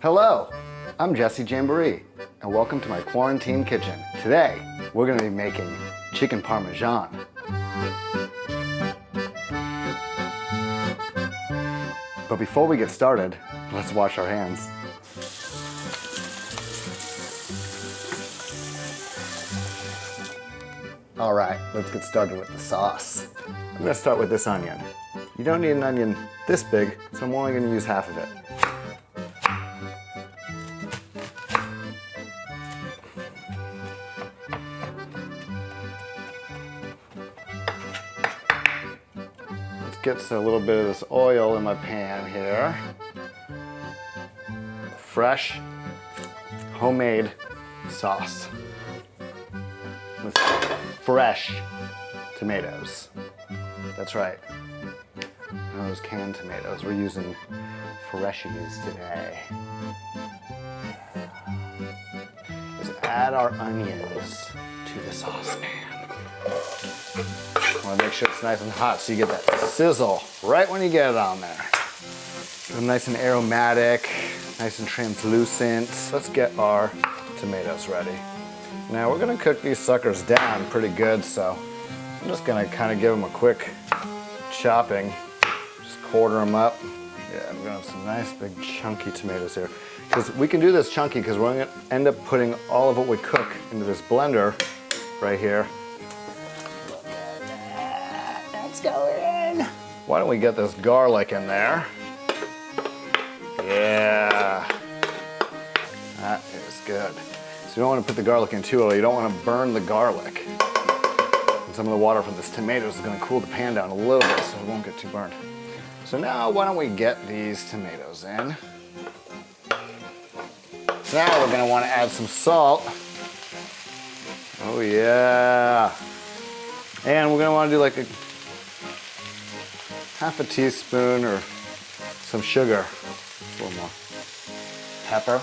Hello, I'm Jessy Jamboree, and welcome to my quarantine kitchen. Today, we're gonna be making chicken Parmesan. But before we get started, let's wash our hands. All right, let's get started with the sauce. I'm gonna start with this onion. You don't need an onion this big, so I'm only gonna use half of it. Let's get a little bit of this oil in my pan here. Fresh, homemade sauce with fresh tomatoes. That's right. No, those canned tomatoes. We're using freshies today. Let's add our onions to the saucepan. I want to make sure it's nice and hot so you get that sizzle right when you get it on there. Get them nice and aromatic, nice and translucent. Let's get our tomatoes ready. Now we're gonna cook these suckers down pretty good, so I'm just gonna kind of give them a quick chopping. Just quarter them up. Yeah, I'm gonna have some nice big chunky tomatoes here. Because we can do this chunky because we're gonna end up putting all of what we cook into this blender right here. Look at that, that's going in. Why don't we get this garlic in there? Yeah, that is good. So you don't want to put the garlic in too early. You don't want to burn the garlic. And some of the water from this tomatoes is going to cool the pan down a little bit so it won't get too burned. So now why don't we get these tomatoes in. Now we're going to want to add some salt. Oh yeah. And we're going to want to do like a half a teaspoon or some sugar. A little more. Pepper.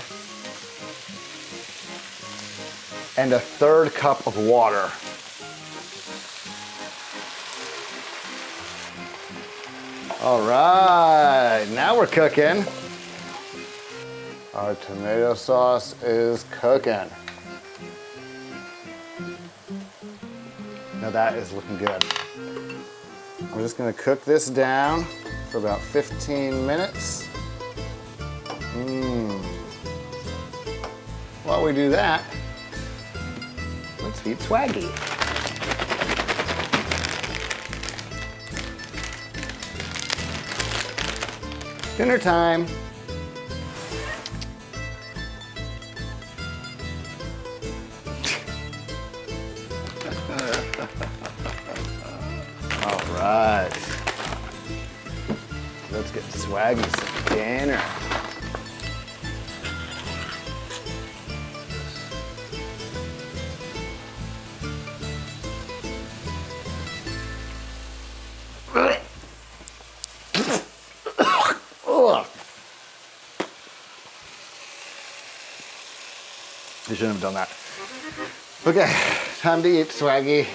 And a third cup of water. All right, now we're cooking. Our tomato sauce is cooking. Now that is looking good. I'm just gonna cook this down for about 15 minutes. While we do that, let's feed Swaggy. Dinner time. All right. Let's get Swaggy some dinner. You shouldn't have done that. Okay, time to eat, Swaggy.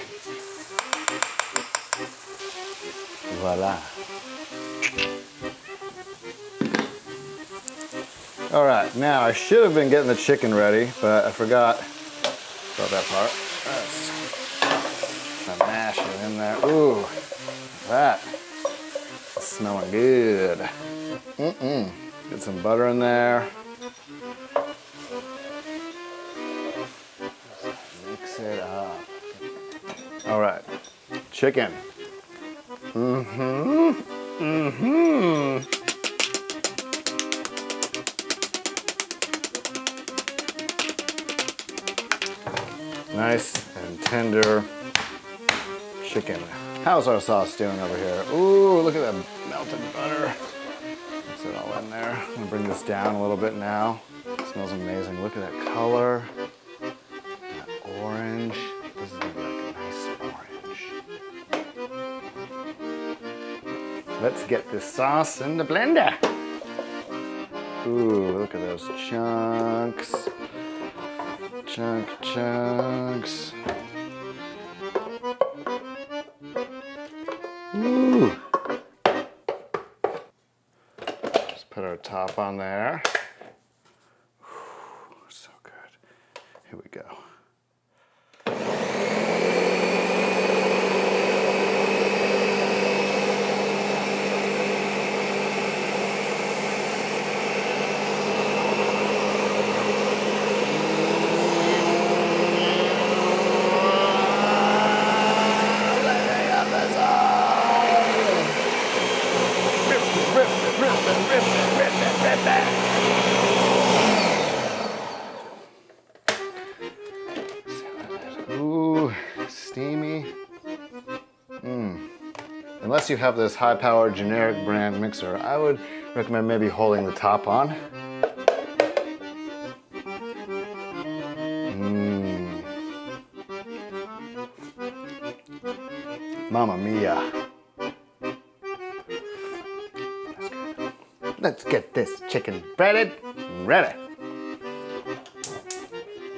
Voila. All right, now I should have been getting the chicken ready, but I forgot about that part. Let's mash it in there. Ooh, that's smelling good. Get some butter in there. Mix it up. All right, chicken. Nice and tender chicken. How's our sauce doing over here? Ooh, look at that melted butter. Mix it all in there. I'm gonna bring this down a little bit now. It smells amazing. Look at that color. That orange. This is gonna be like a nice orange. Let's get this sauce in the blender. Ooh, look at those chunks. Chunks. Ooh. Just put our top on there. Here we go. Ooh, steamy. Unless you have this high-powered generic brand mixer, I would recommend maybe holding the top on. Mamma mia. Let's get this chicken breaded and ready.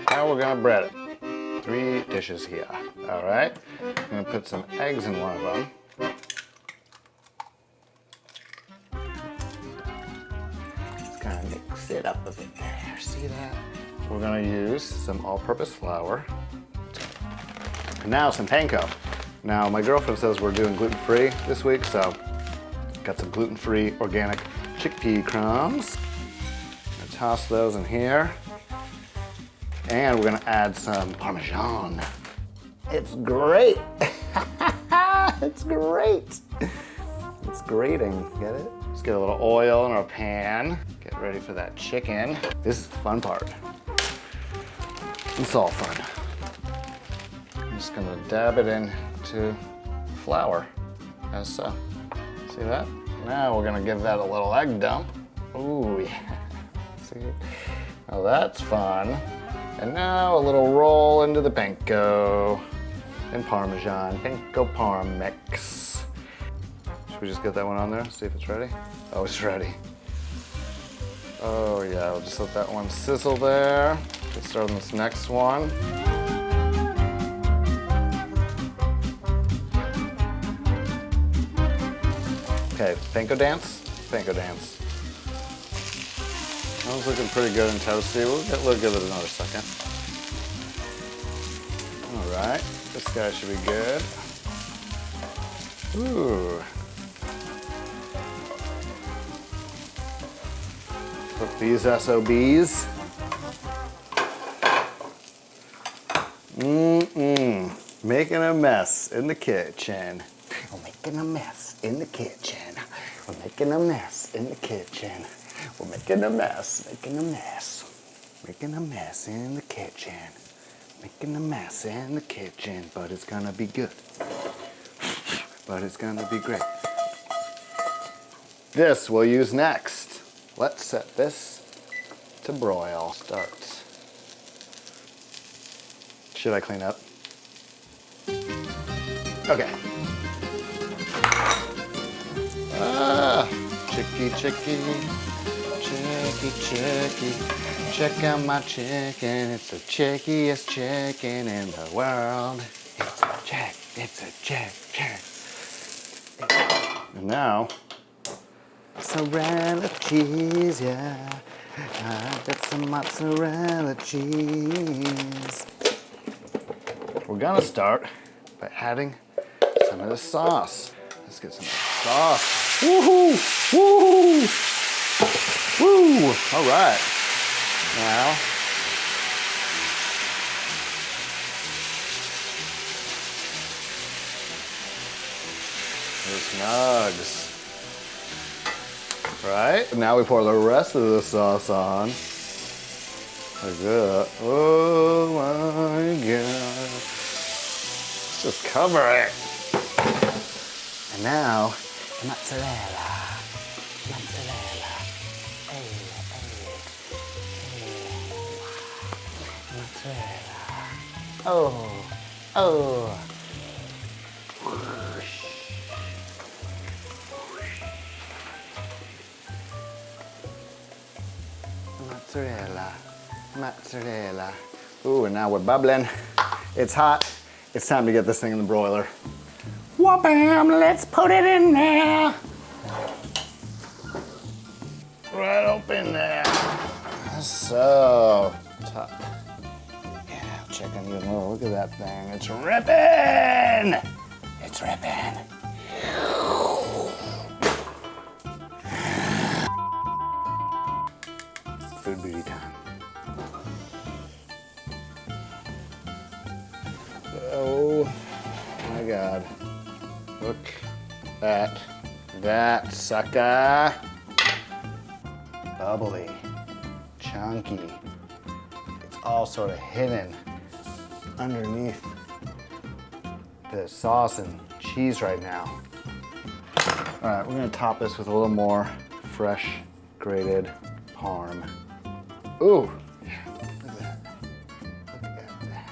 Now we're gonna bread it. 3 dishes here. All right. I'm gonna put some eggs in one of them. Just kind of mix it up a bit there. See that? We're gonna use some all-purpose flour. And now some panko. Now my girlfriend says we're doing gluten-free this week, so got some gluten-free organic chickpea crumbs. I'm gonna toss those in here. And we're gonna add some Parmesan. It's great. It's great. It's grating, get it? Let's get a little oil in our pan. Get ready for that chicken. This is the fun part. It's all fun. I'm just gonna dab it into flour, as so. See that? Now we're gonna give that a little egg dump. Ooh, yeah. See? Now that's fun. And now a little roll into the panko and Parmesan, panko parm mix. Should we just get that one on there, see if it's ready? Oh, it's ready. Oh yeah, we'll just let that one sizzle there. Get started on this next one. Okay, panko dance, panko dance. That was looking pretty good and toasty. We'll give it another second. All right, this guy should be good. Ooh. Cook these SOBs. Making a mess in the kitchen. We're making a mess in the kitchen. We're making a mess in the kitchen. We're making a mess, making a mess. Making a mess in the kitchen. Making a mess in the kitchen, but it's gonna be good. But it's gonna be great. This we'll use next. Let's set this to broil. Start. Should I clean up? Okay. Chicky, chicky. Chicky, chicky, check out my chicken. It's the chickiest chicken in the world. It's a chick. And now, mozzarella cheese, yeah. I got some mozzarella cheese. We're gonna start by adding some of the sauce. Let's get some sauce. Woohoo! Woo! Woo! All right. Now, there's nugs. Right? Now we pour the rest of the sauce on. Like that. Oh my God. Let's just cover it. And now, the mozzarella. Oh. Mozzarella. Ooh, and now we're bubbling. It's hot. It's time to get this thing in the broiler. Wha-bam, let's put it in there. Right up in there. So, top. Yeah. chicken even more. Look at that thing. It's ripping! It's ripping. Food beauty time. Oh my God. Look at that sucker. Bubbly, chunky. It's all sort of hidden underneath the sauce and cheese right now. All right, we're gonna top this with a little more fresh grated parm. Ooh, look at that. Look at that.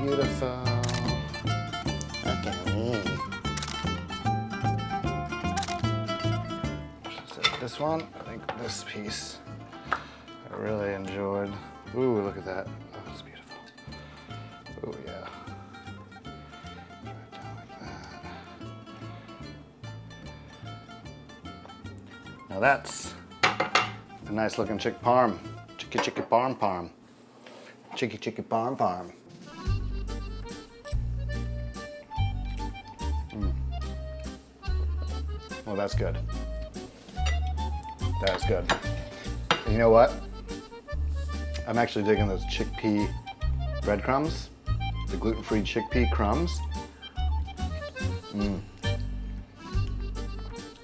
Beautiful. Look at me. This one, I think this piece I really enjoyed. Ooh, look at that. Oh, it's beautiful. Ooh, yeah. Right down like that. Now that's a nice looking chick parm. Chicky parm parm. Chicky parm parm. Well, that's good. That's good. And you know what? I'm actually digging those chickpea breadcrumbs, the gluten-free chickpea crumbs.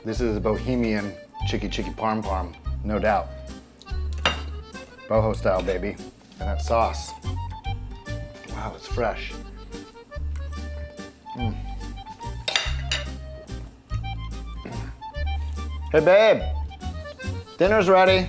This is a bohemian chicky parm parm, no doubt. Boho style, baby. And that sauce. Wow, it's fresh. Hey babe, dinner's ready.